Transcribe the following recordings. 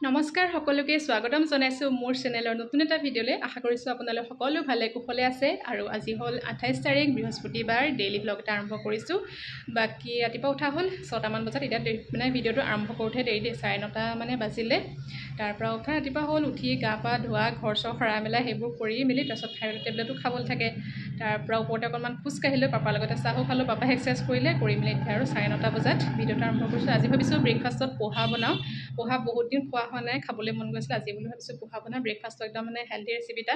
নমস্কাৰ সকলোকে স্বাগতম জনাইছো মোৰ চেনেলৰ নতুন এটা ভিডিঅ'লৈ আশা কৰিছো আপোনালোক সকলো ভালে কুশলে আছে আৰু আজি হল 28 তাৰিখ বৃহস্পতিবাৰ ডেইলি ব্লগ এটা আৰম্ভ কৰিছো বাকি ৰাতিপুৱা উঠা হল 6টা মান বজাত এটা মানে ভিডিঅ'টো আৰম্ভ কৰোতে দেৰি 9:30 মানে বাজিলে তাৰ পৰা উঠা ৰাতিপুৱা হল উঠি গা পা ধোৱা ঘৰ চৰ খৰা মেলা হেবোৰ কৰি মিলি তাৰছত থাইৰয়ড টেবলেটটো খাবল থাকে তাৰ পৰা ওপৰতে অকমান খুজ কাহিলো পাপাৰ লগতে চাহো খালো পাপা এক্সাৰসাইজ কৰিলে কৰি মিলি এতিয়া আৰু 9:30 বজাত ভিডিঅ'টো আৰম্ভ কৰিছো আজি ভাবিছো ব্ৰেকফাষ্টত পোহা বনাও পোহা বহুত দিন খোৱা হোৱা নাই খাবলৈ মন গৈছিল আজি বুলি ভাবিছো পোহা বনা ব্ৰেকফাষ্ট একদম মানে হেলদি ৰেচিপি এটা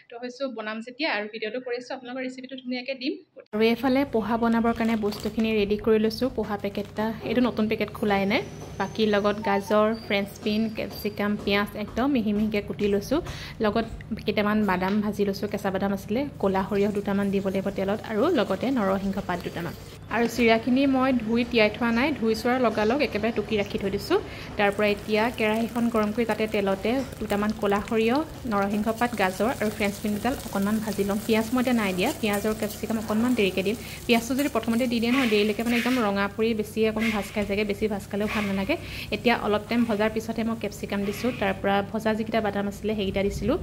তো হৈছো বনাম যেতিয়া আৰু ভিডিঅ'টো কৰিছো আপোনালোকৰ ৰেচিপিটো ধুনীয়াকৈ দিম আৰু এফালে পোহা বনাবৰ কাৰণে বস্তুখিনি ৰেডি কৰি লৈছো পোহা পেকেটটা এইটো নতুন পেকেট খোলাই নাই বাকি লগত গাজৰ ফ্ৰেঞ্চ বিন কেপচিকাম পিয়াজ একদম মিহি মিহিকৈ কুটি লৈছো লগত কেইটামান বাদাম ভাজি লৈছো কেঁচা বাদাম আছিলে ক'লা সৰিয়হ দুটামান দিব লাগিব তেলত আৰু লগতে নৰসিংহ পাত দুটামান আৰু চিৰাখিনি মই ধুই তিয়াই থোৱা নাই ধুই চোৱাৰ লগালগ একেবাৰে টুকি ৰাখি থৈ দিছো তাৰ পৰা এতিয়া কেৰাহীখন গৰম কৰি তাতে তেলতে দুটামান ক'লা সৰিয়হ নৰসিংহ পাত গাজৰ আৰু ফ্ৰেঞ্চ বিন দুডাল অকণমান ভাজি লম পিয়াজ মই নাই দিয়া পিয়াজৰ কেপচিকাম অকণমান দেৰিকৈ দিম পিয়াজটো যদি প্ৰথমতে দি দিয়ে নহয় দেৰিলৈকে মানে একদম ৰঙা পৰি বেছি অকণ ভাজ খাই যায়গে বেছি ভাজ খালেও ভাল নালাগে এতিয়া অলপ টাইম ভজাৰ পিছতে মই কেপচিকাম দিছো তাৰ পৰা ভজা যিকেইটা বাদাম আছিলে সেইকেইটা দিছিলো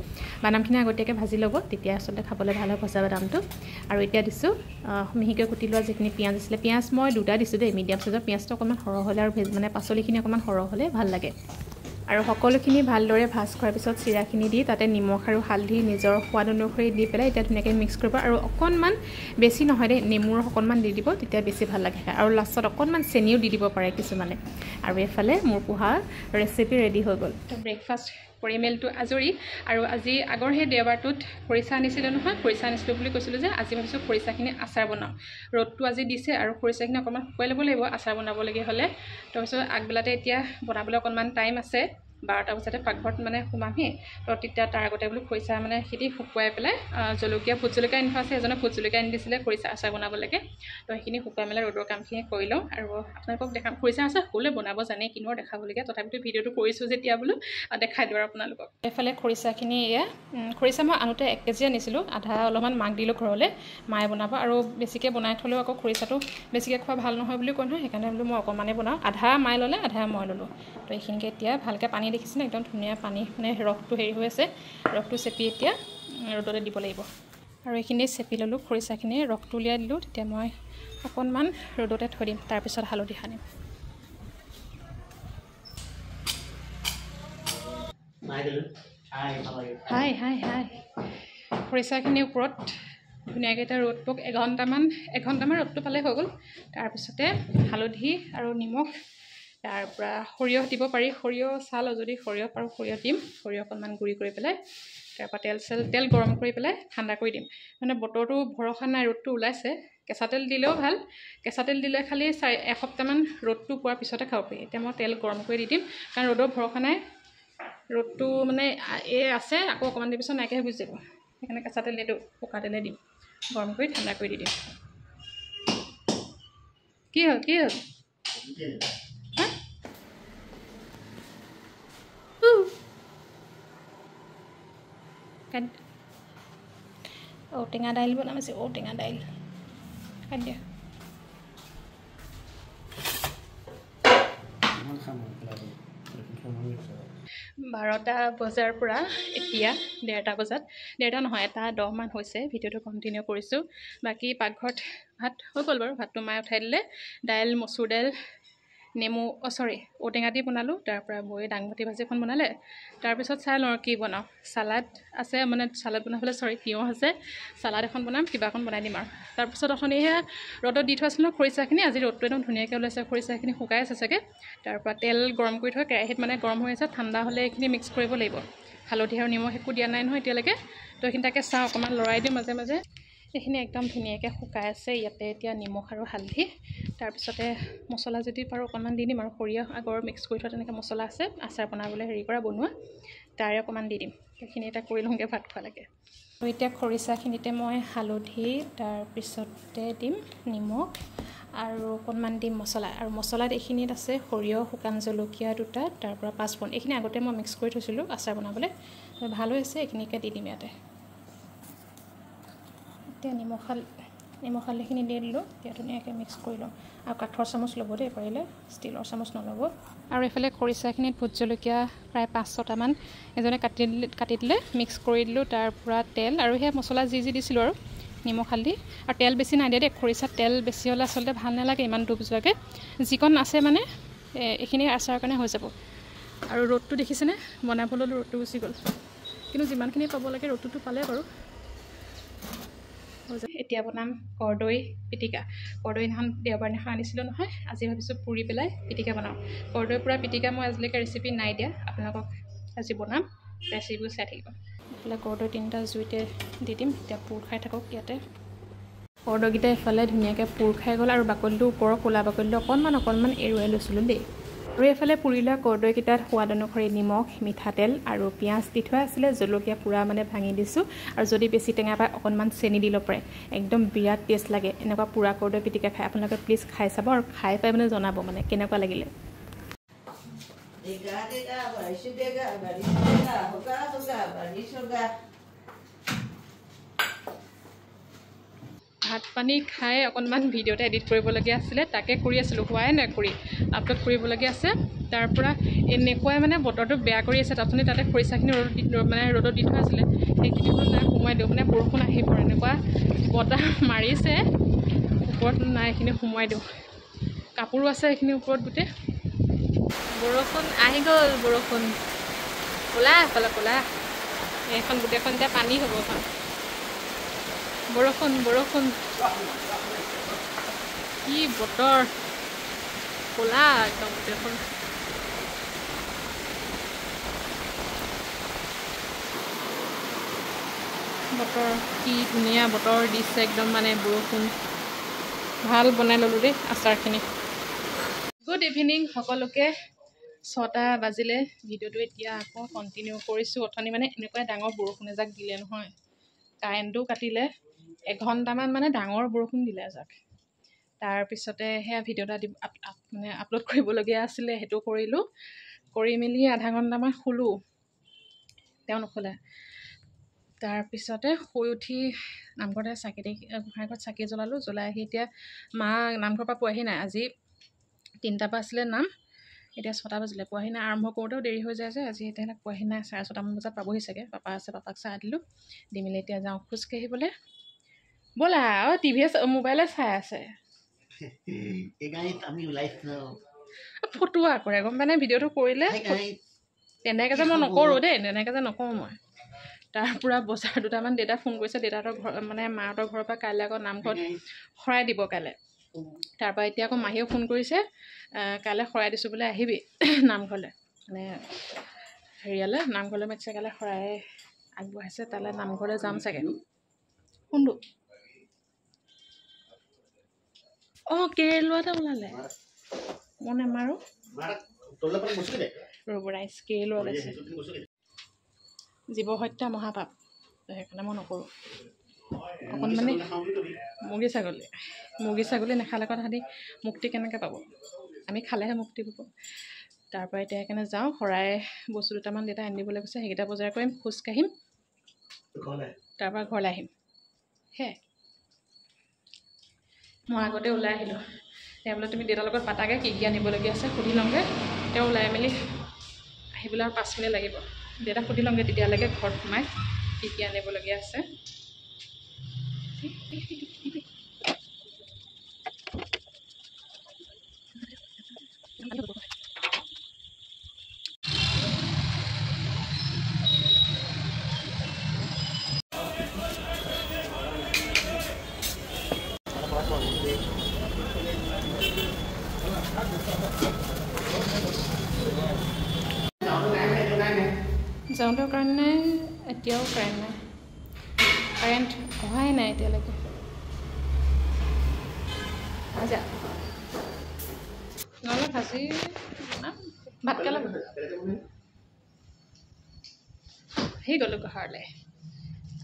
বাদামখিনি আগতীয়াকৈ ভাজি ল'ব তেতিয়া আচলতে খাবলৈ ভাল হয় ভজা বাদামটো আৰু এতিয়া দিছো মিহিকৈ কুটি লোৱা যিখিনি পিয়াজ আছিলে পিয়াজ মই দুটা দিছো দেই মিডিয়াম সাইজৰ পিয়াজটো অকণমান সৰহ হ'লে আৰু মানে পাচলিখিনি অকণমান সৰহ হ'লে ভাল লাগে আৰু সকলোখিনি ভালদৰে ভাজ কৰাৰ পিছত চিৰাখিনি দি তাতে নিমখ আৰু হালধি নিজৰ সোৱাদ অনুসৰি দি পেলাই এতিয়া ধুনীয়াকৈ মিক্স কৰিব আৰু অকণমান বেছি নহয় দেই নেমুৰ অকণমান দি দিব তেতিয়া বেছি ভাল লাগে আৰু লাষ্টত অকণমান চেনিও দি দিব পাৰে কিছুমানে আৰু এফালে মোৰ পোহা ৰেচিপি ৰেডি হৈ গ'ল তো ব্ৰেকফাষ্ট পৰিমেলটো আজৰি আৰু আজি আগৰ সেই দেওবাৰটোত খৰিচা আনিছিলে নহয় খৰিচা আনিছিলোঁ বুলি কৈছিলোঁ যে আজি ভাবিছোঁ খৰিচাখিনি আচাৰ বনাওঁ ৰ'দটো আজি দিছে আৰু খৰিচাখিনি অকণমান শুকুৱাই ল'ব লাগিব আচাৰ বনাবলগীয়া হ'লে তাৰপিছত আগবেলাতে এতিয়া বনাবলৈ অকণমান টাইম আছে 12টা বজাতে পাকঘৰত মানে সোমামহি তো তেতিয়া তাৰ আগতে বোলো খৰিচা মানে খেতি শুকুৱাই পেলাই জলকীয়া ভোট জলকীয়া আনি থোৱা আছে এজনে ভোট জলকীয়া আনি দিছিলে খৰিচা আচাৰ বনাব লাগে তো সেইখিনি শুকুৱাই মেলাই ৰ'দৰ কামখিনি কৰি লওঁ আৰু আপোনালোকক দেখাম খৰিচা আচাৰ সকলোৱে বনাব জানে কিনো দেখাবলগীয়া তথাপিতো ভিডিঅ'টো কৰিছোঁ যেতিয়া বোলো দেখাই দিওঁ আপোনালোকক এফালে খৰিচাখিনি এয়া খৰিচা মই আনোতে 1 কেজি আনিছিলোঁ আধা অলপমান মাক দিলোঁ ঘৰলৈ মায়ে বনাব আৰু বেছিকৈ বনাই থ'লেও আকৌ খৰিচাটো বেছিকৈ খোৱা ভাল নহয় বুলি কয় নহয় সেইকাৰণে বোলো মই অকণমানেই বনাওঁ আধা মায়ে ল'লে আধা মই ল'লোঁ তো এইখিনিকে এতিয়া ভালকৈ পানী দেখিছেনে একদম ধুনীয়া পানী মানে ৰসটো হেৰি হৈ আছে ৰসটো চেপি এতিয়া ৰ'দতে দিব লাগিব আৰু এইখিনি চেপি ল'লোঁ খৰিচাখিনি ৰসটো উলিয়াই দিলোঁ তেতিয়া মই অকণমান ৰ'দতে থৈ দিম তাৰপিছত হালধি সানিম হাই হাই হাই খৰিচাখিনিৰ ওপৰত ধুনীয়াকৈ এটা ৰ'দ পক এঘণ্টামান ৰ'দটো পালে হৈ গ'ল তাৰপিছতে হালধি আৰু নিমখ তাৰ পৰা সৰিয়হ দিব পাৰি সৰিয়হ চাল যদি সৰিয়হ পাৰোঁ সৰিয়হ দিম সৰিয়হ অকণমান গুড়ি কৰি পেলাই তাৰ পৰা তেল গৰম কৰি পেলাই ঠাণ্ডা কৰি দিম মানে বতৰটো ভৰসা নাই ৰ'দটো ওলাইছে কেঁচা তেল দিলেও ভাল কেঁচা তেল দিলে খালি এসপ্তাহমান ৰ'দটো পোৱাৰ পিছতে খাব পাৰি এতিয়া মই তেল গৰম কৰি দি দিম কাৰণ ৰ'দৰ ভৰসা নাই ৰ'দটো মানে আছে আকৌ অকণমান দেৰি পিছত নাইকিয়া হৈ গুচি যাব সেইকাৰণে কেঁচা তেল নিদিওঁ পকা তেলে দিম গৰম কৰি ঠাণ্ডা কৰি দি দিম কি হ'ল ঔটেঙা দাইল বনাইছে ঔটেঙা দাইল খাদ্য 12টা বজাৰ পৰা এতিয়া 1:30 বজাত 1:30 নহয় 1:10 মান হৈছে ভিডিঅ'টো কণ্টিনিউ কৰিছোঁ বাকী পাকঘৰত ভাত হৈ গ'ল বাৰু ভাতটো মায়ে উঠাই দিলে দাইল মচুৰ দাইল নেমু ঔটেঙা দি বনালোঁ তাৰ পৰা বৌয়ে দাংবটি ভাজি এখন বনালে তাৰপিছত চাই লওঁ কি বনাওঁ চালাড আছে মানে চালাড বনাবলৈ তিয়ঁহ আছে চালাড এখন বনাম কিবা এখন বনাই দিম আৰু তাৰপিছত অথনি সেয়া ৰ'দত দি থোৱা আছিল খৰিচাখিনি আজি ৰ'দটো একদম ধুনীয়াকৈ ওলাইছে খৰিচাখিনি শুকাই আছে চাগে তাৰ পৰা তেল গৰম কৰি থৈ কেৰাহীত মানে গৰম হৈ আছে ঠাণ্ডা হ'লে এইখিনি মিক্স কৰিব লাগিব হালধি আৰু নিমখ একো দিয়া নাই নহয় এতিয়ালৈকে তো এইখিনি তাকে চাওঁ অকণমান লৰাই দিওঁ মাজে মাজে এইখিনি একদম ধুনীয়াকৈ শুকাই আছে ইয়াতে এতিয়া নিমখ আৰু হালধি তাৰপিছতে মছলা যদি পাৰোঁ অকণমান দি দিম আৰু সৰিয়হ আগৰ মিক্স কৰি থোৱা তেনেকৈ মছলা আছে আচাৰ বনাবলৈ বনোৱা তাৰে অকণমান দি দিম সেইখিনি এটা কৰি লওঁগৈ ভাত খোৱালৈকে আৰু এতিয়া খৰিচাখিনিতে মই হালধি তাৰপিছতে দিম নিমখ আৰু অকণমান দিম মছলা আৰু মছলাত এইখিনিত আছে সৰিয়হ শুকান জলকীয়া দুটা তাৰ পৰা 5 পোন এইখিনি আগতে মই মিক্স কৰি থৈছিলোঁ আচাৰ বনাবলৈ ভাল হৈ আছে এইখিনিকে দি দিম ইয়াতে এতিয়া নিমখ নিমখ হালধিখিনি দি দিলোঁ এতিয়া ধুনীয়াকৈ মিক্স কৰি লওঁ আৰু কাঠৰ চামুচ ল'ব দেই পাৰিলে ষ্টিলৰ চামুচ নল'ব আৰু এইফালে খৰিচাখিনিত ভোট জলকীয়া প্ৰায় 5-6টামান এজনে কাটি দিলে মিক্স কৰি দিলোঁ তাৰ পৰা তেল আৰু সেই মছলা যি দিছিলোঁ আৰু নিমখ হালধি আৰু তেল বেছি নাই দিয়া দেই খৰিচাত তেল বেছি হ'লে আচলতে ভাল নালাগে ইমান ডুব যোৱাকৈ যিকণ আছে মানে এইখিনি আচাৰৰ কাৰণে হৈ যাব আৰু ৰ'দটো দেখিছেনে বনাবলৈ ৰ'দটো গুচি গ'ল কিন্তু যিমানখিনি পাব লাগে ৰ'দটোতো পালে বাৰু এতিয়া বনাম কৰ্দৈ পিটিকা কৰ্দৈ দিনাখন দেওবাৰ দিনাখন আনিছিলোঁ নহয় আজি ভাবিছোঁ পুৰি পেলাই পিটিকা বনাওঁ কৰ্দৈ পুৰা পিটিকা মই আজিলৈকে ৰেচিপি নাই দিয়া আপোনালোকক আজি বনাম ৰেচিপিবোৰ চাই থাকিব এইফালে কৰ্দৈ 3টা জুইতে দি দিম এতিয়া পুৰ খাই থাকক ইয়াতে কৰ্দৈকেইটা এইফালে ধুনীয়াকৈ পুৰ খাই গ'ল আৰু বাকলিটো ওপৰৰ ক'লা বাকলিটো অকণমান এৰুৱাই লৈছিলোঁ দেই আৰু এইফালে পুৰি লোৱা কৰ্দৈকেইটাত সোৱাদ অনুসৰি নিমখ মিঠাতেল আৰু পিঁয়াজ দি থোৱা আছিলে জলকীয়া পুৰা মানে ভাঙি দিছোঁ আৰু যদি বেছি টেঙা পায় অকণমান চেনি দি ল'ব পাৰে একদম বিৰাট টেষ্ট লাগে এনেকুৱা পুৰা কৰ্দৈ পিটিকা খাই আপোনালোকে প্লিজ খাই চাব আৰু খাই পাই মানে জনাব মানে কেনেকুৱা লাগিলে ভাত পানী খাই অকণমান ভিডিঅ'তে এডিট কৰিবলগীয়া আছিলে তাকে কৰি আছিলোঁ হোৱাই নাই কৰি আপলোড কৰিবলগীয়া আছে তাৰ পৰা এনেকুৱাই মানে বতৰটো বেয়া কৰি আছে আপুনি তাতে খৰিচাখিনি ৰ'দত দি থোৱা আছিলে সেইখিনি নাই সোমোৱাই দিওঁ মানে বৰষুণ আহিব এনেকুৱা বতাহ মাৰিছে ওপৰত নাই এইখিনি সোমোৱাই দিওঁ কাপোৰো আছে এইখিনি ওপৰত গোটেই বৰষুণ আহি গ'ল বৰষুণ ক'লা এইফালে ক'লা এইখন গোটেইখন এতিয়া পানী হ'ব এখন বৰষুণ কি বতৰ ক'লা একদম গোটেইখন বতৰ কি ধুনীয়া বতৰ দিছে একদম মানে বৰষুণ ভাল বনাই ল'লোঁ দেই আচাৰখিনি গুড ইভিনিং সকলোকে 6টা বাজিলে ভিডিঅ'টো এতিয়া আকৌ কণ্টিনিউ কৰিছোঁ অথনি মানে এনেকুৱাই ডাঙৰ বৰষুণ এজাক দিলে নহয় কাৰেণ্টটো কাটিলে 1 ঘণ্টামান মানে ডাঙৰ বৰষুণ দিলে এজাক তাৰপিছতে সেয়া ভিডিঅ' এটা মানে আপলোড কৰিবলগীয়া আছিলে সেইটো কৰিলোঁ কৰি মেলি আধা ঘণ্টামান শুলোঁ তেওঁ নুশুলে তাৰপিছতে শুই উঠি নামঘৰতে গোঁসাই ঘৰত চাকি জ্বলালোঁ জ্বলাই আহি এতিয়া মা নামঘৰৰ পৰা পোৱাহি নাই আজি 3টাৰ পৰা আছিলে নাম এতিয়া 6টা বাজিলে পোৱাহি নাই আৰম্ভ কৰোঁতেও দেৰি হৈ যায় যে আজি এতিয়া পোৱাহি নাই 6:30মান বজাত পাবহি চাগে পাপা আছে পাপাক চাহ দিলোঁ দি মেলি এতিয়া যাওঁ খোজকাঢ়িবলৈ ব'লা টিভিয়ে মোবাইলে চাই আছে ফটোৱা কৰে গম পানে ভিডিঅ'টো কৰিলে তেনেকৈ যে মই নকৰোঁ দেই তেনেকৈ যে নকৰোঁ মই তাৰ পৰা বজাৰ 2টামান দেউতাই ফোন কৰিছে দেউতাহঁতৰ ঘৰ মানে মাহঁতৰ ঘৰৰ পৰা কাইলৈ আকৌ নামঘৰত শৰাই দিব কাইলৈ তাৰপৰা এতিয়া আকৌ মাহীয়েও ফোন কৰিছে কাইলৈ শৰাই দিছোঁ বোলে আহিবি নামঘৰলৈ মানে হেৰিয়ালৈ নামঘৰলৈ মাতিছে কাইলৈ শৰাই আগবঢ়াইছে তালৈ নামঘৰলৈ যাম চাগে কোনটো কেৰেলোৱা এটা ওলালে মই নামাৰোঁ ৰ'ব ৰাইচ কেৰেলোৱা ওলাইছে জীৱ হত্যা মহাপাপ সেইকাৰণে মই নকৰোঁ অকণমানে মুৰ্গী ছাগলী নাখালে আকৌ তাহাঁতি মুক্তি কেনেকৈ পাব আমি খালেহে মুক্তি পাব তাৰপৰা এতিয়া সেইকাৰণে যাওঁ শৰাই বস্তু 2টামান দেউতাই আনি দিবলৈ কৈছে সেইকেইটা বজাৰ কৰিম খোজকাঢ়িম তাৰপৰা ঘৰলৈ আহিম সেয়াই মই আগতে ওলাই আহিলোঁ তেওঁ বোলে তুমি দেউতাৰ লগত পাতাগৈ কি আনিবলগীয়া আছে সুধি লওঁগৈ তেওঁ ওলাই মেলি আহিবলৈ আৰু 5 মিনিট লাগিব দেউতাক সুধি লওঁগৈ তেতিয়ালৈকে ঘৰত সোমাই কি আনিবলগীয়া আছে যাওঁতেও কাৰেণ্ট নাই এতিয়াও কাৰেণ্ট নাই কাৰেণ্ট অহাই নাই এতিয়ালৈকে আচ্ছা নহ'লে ভাজি ভাত খালে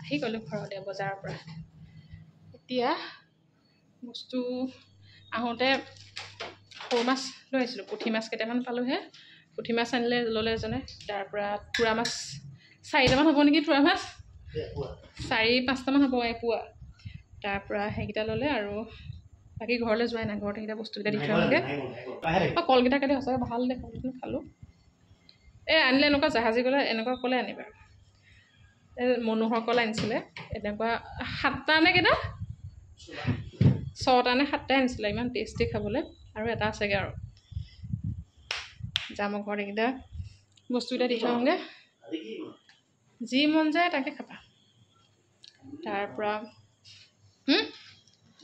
আহি গ'লোঁ ঘৰলৈ বজাৰৰ পৰা এতিয়া বস্তু আহোঁতে সৰু মাছ লৈ আহিছিলোঁ পুঠি মাছ কেইটামান পালোঁহে পুঠি মাছ আনিলে ল'লে এজনে তাৰ পৰা তোৰা মাছ 4টামান হ'ব নেকি তোৰা মাছ 4-5টামান হ'ব এপুৱা তাৰপৰা সেইকেইটা ল'লে আৰু বাকী ঘৰলৈ যোৱাই নাই ঘৰত সেইকেইটা বস্তুকেইটা দি থৈ আহোঁগৈ কলকেইটা কাটি সঁচাকৈ ভাল দে কলকেইটা খালোঁ এই আনিলে এনেকুৱা জাহাজী কলে এনেকুৱা কলে আনিবা এই মনোহৰ কল আনিছিলে এনেকুৱা 7টা নে কেইটা 6টা নে 7টা আনিছিলে ইমান টেষ্টি খাবলৈ আৰু এটা আছেগৈ আৰু যাম ঘৰত এইকেইটা বস্তুকেইটা দি থৈ আহোঁগৈ যি মন যায় তাকে খাবা তাৰপৰা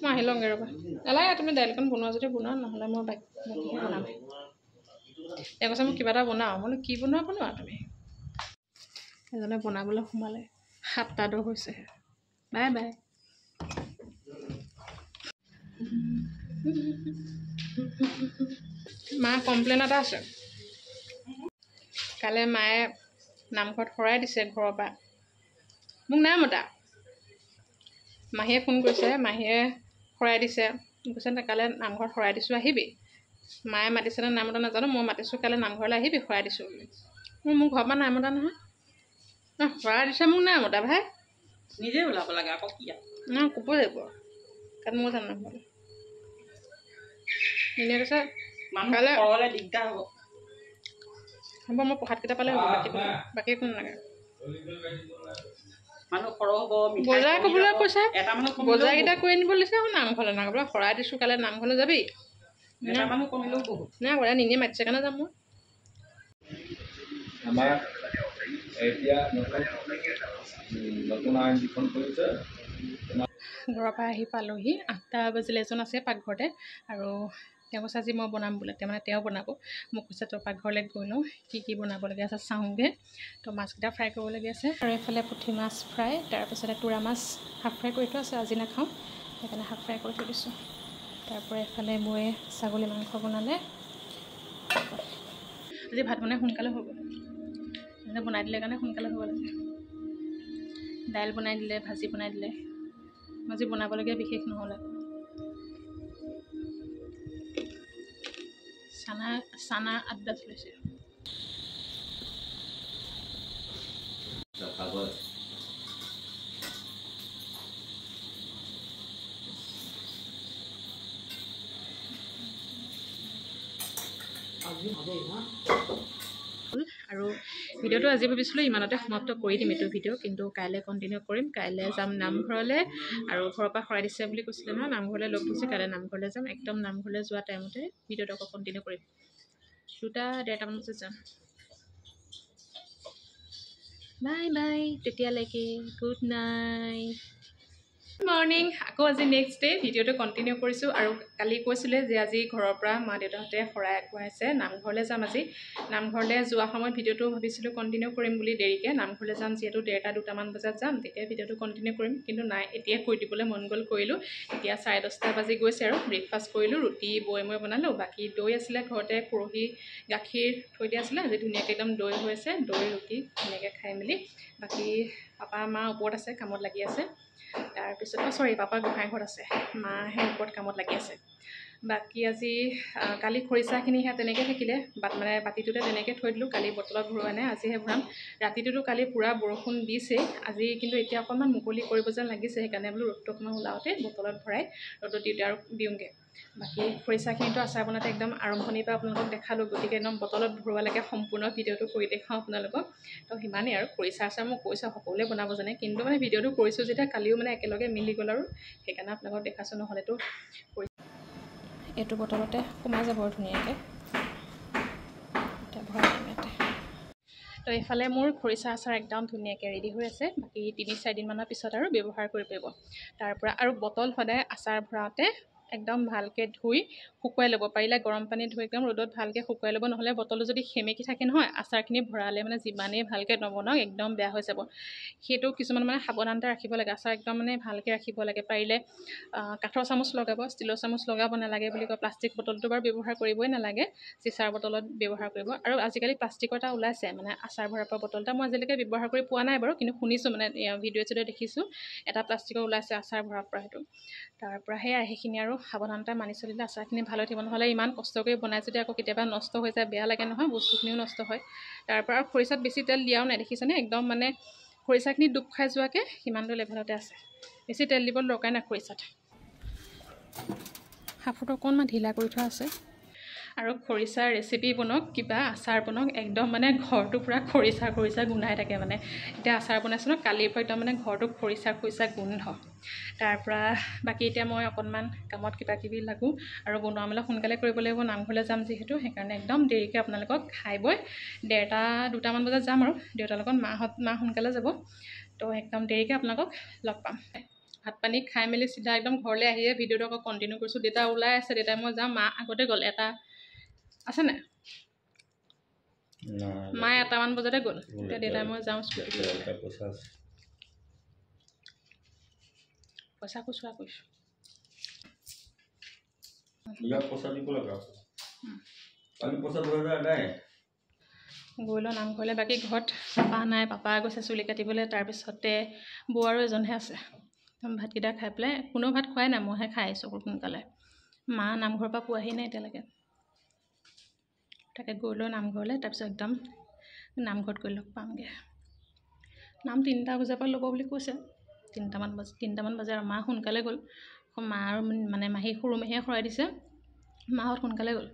মই আহি লওঁগৈ ৰ'বা নালাগে তুমি দাইলকণ বনোৱা যদি বনোৱা নহ'লে মই বাকীখিনি বনাম এই কৈছে মোক কিবা এটা বনাওঁ বোলো কি বনোৱা তুমি এজনে বনাবলৈ সোমালে 7টা দহ হৈছেহে বাই বাই মা কমপ্লেইন এটা আছে কাইলৈ মায়ে নামঘৰত শৰাই দিছে ঘৰৰ পৰা মোক নাই মতা মাহীয়ে ফোন কৰিছে মাহীয়ে শৰাই দিছে কৈছে কাইলৈ নামঘৰত শৰাই দিছোঁ আহিবি মায়ে মাতিছেনে নাই মতা নাজানো মই মাতিছোঁ কাইলৈ নামঘৰলৈ আহিবি শৰাই দিছোঁ বুলি মোৰ ঘৰৰ পৰা নাই মতা নহয় শৰাই দিছে মোক নাই মতা ভাই নিজে ওলাব লাগে আকৌ কি নহয় ক'ব লাগিব কাৰণ মই জানো নহ'লে এনে কৈছে কাইলৈ দিগদাৰ হ'ব হ'ব মই প্ৰসাদকেইটা পালে হ'ব বাকী একো নালাগে বজাৰ ক'বলৈ কৈছে বজাৰকেইটা কৰি আনিব দিছে আকৌ নামঘৰলৈ নাগাবলৈ শৰাই দিছোঁ কাইলৈ নামঘৰলৈ যাবি মানুহ কমিলেও বহুত নাই কৰা নিজে মাতিছে কাৰণে যাম মই আমাৰ এতিয়া নতুন আইন যিখন কৰিছে ঘৰৰ পৰা আহি পালোহি 8টা বাজিলে এজন আছে পাকঘৰতে আৰু তেওঁ কৈছে আজি মই বনাম বোলে তেওঁ মানে তেওঁ বনাব মোক কৈছে তই পাকঘৰলৈ গৈ লওঁ কি বনাবলগীয়া আছে চাওঁগৈ তো মাছকেইটা ফ্ৰাই কৰিবলগীয়া আছে আৰু এইফালে পুঠি মাছ ফ্ৰাই তাৰপিছতে তোৰা মাছ হাফ ফ্ৰাই কৰি থোৱা আছে আজি নাখাওঁ সেইকাৰণে হাফ ফ্ৰাই কৰি থৈ দিছোঁ তাৰপৰা এইফালে মই ছাগলী মাংস বনালে আজি ভাত বনাই সোনকালে হ'ব বনাই দিলে কাৰণে সোনকালে হ'ব লাগে দাইল বনাই দিলে ভাজি বনাই দিলে আজি বনাবলগীয়া বিশেষ নহ'লে চানা আদা চলিছে আৰু ভিডিঅ'টো আজি ভাবিছিলোঁ ইমানতে সমাপ্ত কৰি দিম এইটো ভিডিঅ' কিন্তু কাইলৈ কণ্টিনিউ কৰিম কাইলৈ যাম নামঘৰলৈ আৰু ঘৰৰ পৰা শৰাই দিছে বুলি কৈছিলে নহয় নামঘৰলৈ লগ ধৰিছে কাইলৈ নামঘৰলৈ যাম একদম নামঘৰলৈ যোৱা টাইমতে ভিডিঅ'টো আকৌ কণ্টিনিউ কৰিম 2-1:30মান বজাত যাম বাই বাই তেতিয়ালৈকে গুড নাইট মৰ্ণিং আকৌ আজি নেক্সট ডে ভিডিঅ'টো কণ্টিনিউ কৰিছোঁ আৰু কালি কৈছিলে যে আজি ঘৰৰ পৰা মা দেউতাহঁতে শৰাই আগবঢ়াইছে নামঘৰলৈ যাম আজি নামঘৰলৈ যোৱা সময়ত ভিডিঅ'টো ভাবিছিলোঁ কণ্টিনিউ কৰিম বুলি দেৰিকৈ নামঘৰলৈ যাম যিহেতু 1:30-2টামান বজাত যাম তেতিয়া ভিডিঅ'টো কণ্টিনিউ কৰিম কিন্তু নাই এতিয়া কৈ দিবলৈ মন গ'ল কৰিলোঁ এতিয়া 10:30 বাজি গৈছে আৰু ব্ৰেকফাষ্ট কৰিলোঁ ৰুটি বৈ মই বনালোঁ বাকী দৈ আছিলে ঘৰতে পৰহি গাখীৰ থৈ দিয়া আছিলে আজি ধুনীয়াকৈ একদম দৈ হৈ আছে দৈ ৰুটি ধুনীয়াকৈ খাই মেলি বাকী পাপা মা ওপৰত আছে কামত লাগি আছে তাৰপিছত পাপা গোঁসাই ঘৰত আছে মাহে ওপৰত কামত লাগি আছে বাকী আজি কালি খৰিচাখিনি সেয়া তেনেকৈ থাকিলে মানে বাতিটোতে তেনেকৈ থৈ দিলোঁ কালি বটলত ভৰোৱা নাই আজিহে ভৰাম ৰাতিটোতো কালি পূৰা বৰষুণ দিছেই আজি কিন্তু এতিয়া অকণমান মুকলি কৰিব যেন লাগিছে সেইকাৰণে বোলো ৰ'দটো অকণমান ওলাওঁতে বটলত ভৰাই ৰ'দত দিওঁগৈ বাকী খৰিচাখিনিতো আচাৰ বনাওঁতে একদম আৰম্ভণিৰ পৰা আপোনালোকক দেখালোঁ গতিকে একদম বটলত ভৰোৱালৈকে সম্পূৰ্ণ ভিডিঅ'টো কৰি দেখাওঁ আপোনালোকক তো সিমানেই আৰু খৰিচা আচাৰ মই কৈছোঁ সকলোৱে বনাব জানে কিন্তু মানে ভিডিঅ'টো কৰিছোঁ যেতিয়া কালিও মানে একেলগে মিলি গ'ল আৰু সেইকাৰণে আপোনালোকক দেখাছোঁ নহ'লেতো এইটো বটলতে সোমাই যাব আৰু ধুনীয়াকৈ এতিয়া ভৰাই দিম ইয়াতে তো এইফালে মোৰ খৰিচা আচাৰ একদম ধুনীয়াকৈ ৰেডি হৈ আছে বাকী 3-4 দিনমানৰ পিছত আৰু ব্যৱহাৰ কৰিব পাৰিব তাৰপৰা আৰু বটল সদায় আচাৰ ভৰাওঁতে একদম ভালকৈ ধুই শুকুৱাই ল'ব পাৰিলে গৰম পানী ধুই একদম ৰ'দত ভালকৈ শুকুৱাই ল'ব নহ'লে বটলটো যদি সেমেকি থাকে নহয় আচাৰখিনি ভৰালে মানে যিমানেই ভালকৈ নবনাওক একদম বেয়া হৈ যাব সেইটো কিছুমান মানে সাৱধানতা ৰাখিব লাগে আচাৰ একদম মানে ভালকৈ ৰাখিব লাগে পাৰিলে কাঠৰ চামুচ লগাব ষ্টিলৰ চামুচ লগাব নালাগে বুলি কয় প্লাষ্টিক বটলটো বাৰু ব্যৱহাৰ কৰিবই নালাগে চিচাৰ বটলত ব্যৱহাৰ কৰিব আৰু আজিকালি প্লাষ্টিকৰ এটা ওলাইছে মানে আচাৰ ভৰা পৰা বটল এটা মই আজিলৈকে ব্যৱহাৰ কৰি পোৱা নাই বাৰু কিন্তু শুনিছোঁ মানে ভিডিঅ'ত দেখিছোঁ এটা প্লাষ্টিকৰ ওলাইছে আচাৰ ভৰাৰ পৰা সেইটো তাৰপৰা সেইখিনি আৰু সাৱধানতা মানি চলিলে আচাৰখিনি ভাল হৈ থাকিব নহ'লে ইমান কষ্ট কৰি বনাই যদি আকৌ কেতিয়াবা নষ্ট হৈ যায় বেয়া লাগে নহয় বস্তুখিনিও নষ্ট হয় তাৰপৰা আৰু খৰিচাত বেছি তেল দিয়াও নাই দেখিছেনে একদম মানে খৰিচাখিনি ডুব খাই যোৱাকৈ সিমানটো লেভেলতে আছে বেছি তেল দিব দৰকাৰ নাই খৰিচাত সাফটো অকণমান ঢিলা কৰি থোৱা আছে আৰু খৰিচাৰ ৰেচিপি বনক কিবা আচাৰ বনক একদম মানে ঘৰটো পূৰা খৰিচা গোন্ধাই থাকে মানে এতিয়া আচাৰ বনাইছোঁ ন কালিৰ পৰা একদম মানে ঘৰটো খৰিচা গোন্ধ তাৰপৰা বাকী এতিয়া মই অকণমান কামত কিবা কিবি লাগোঁ আৰু বনোৱা মেলা সোনকালে কৰিব লাগিব নামঘৰলৈ যাম যিহেতু সেইকাৰণে একদম দেৰিকৈ আপোনালোকক খাই বৈ 1:30-2টামান বজাত যাম আৰু দেউতাৰ লগত মা সোনকালে যাব তো একদম দেৰিকৈ আপোনালোকক লগ পাম ভাত পানী খাই মেলি চিধা একদম ঘৰলৈ আহিয়ে ভিডিঅ'টো আকৌ কণ্টিনিউ কৰিছোঁ দেউতা ওলাই আছে দেউতাই মই যাম মা আগতে গ'ল এটা আছে নাই মায়ে 1টামান বজাতে গ'ল এতিয়া দেউতাই মই যাওঁ পইচা খুচুৰা কৰিছোঁ গৈ লওঁ নামঘৰলৈ বাকী ঘৰত পাপা নাই পাপা গৈছে চুলি কাটিবলৈ তাৰপিছতে বৌ আৰু এজনহে আছে ভাতকেইটা খাই পেলাই কোনো ভাত খোৱাই নাই মইহে খাই আহিছোঁ সোনকালে মা নামঘৰৰ পৰা পোৱাহি নাই এতিয়ালৈকে তাকে গৈ লৈ নামঘৰলৈ তাৰপিছত একদম নামঘৰত গৈ লগ পামগৈ নাম 3টা বজাৰ পৰা ল'ব বুলি কৈছে 3টামান বজাৰ মা সোনকালে গ'ল মা আৰু মানে মাহী সৰু মাহীয়ে শৰাই দিছে মাহঁত সোনকালে গ'ল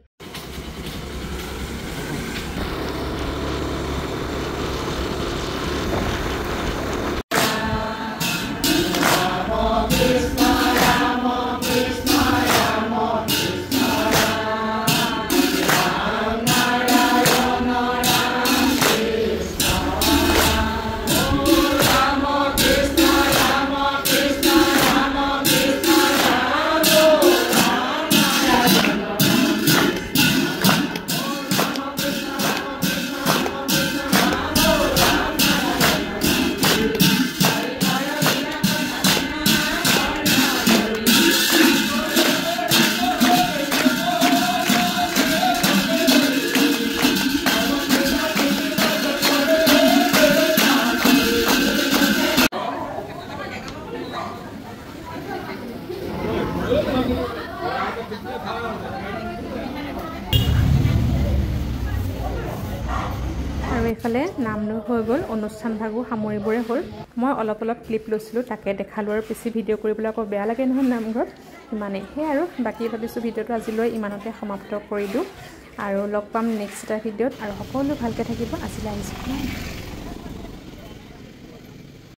আৰু এইফালে নাম হৈ গ'ল অনুষ্ঠান ভাগো সামৰিবৰে হ'ল মই অলপ ক্লিপ লৈছিলোঁ তাকে দেখালোঁ আৰু বেছি ভিডিঅ' কৰিবলৈ আকৌ বেয়া লাগে নহয় নামঘৰত ইমানেই সেয়াই আৰু বাকী ভাবিছোঁ ভিডিঅ'টো আজিলৈ ইমানতে সমাপ্ত কৰি দিওঁ আৰু লগ পাম নেক্সট এটা ভিডিঅ'ত আৰু সকলো ভালকৈ থাকিব আজিলৈ আহিছোঁ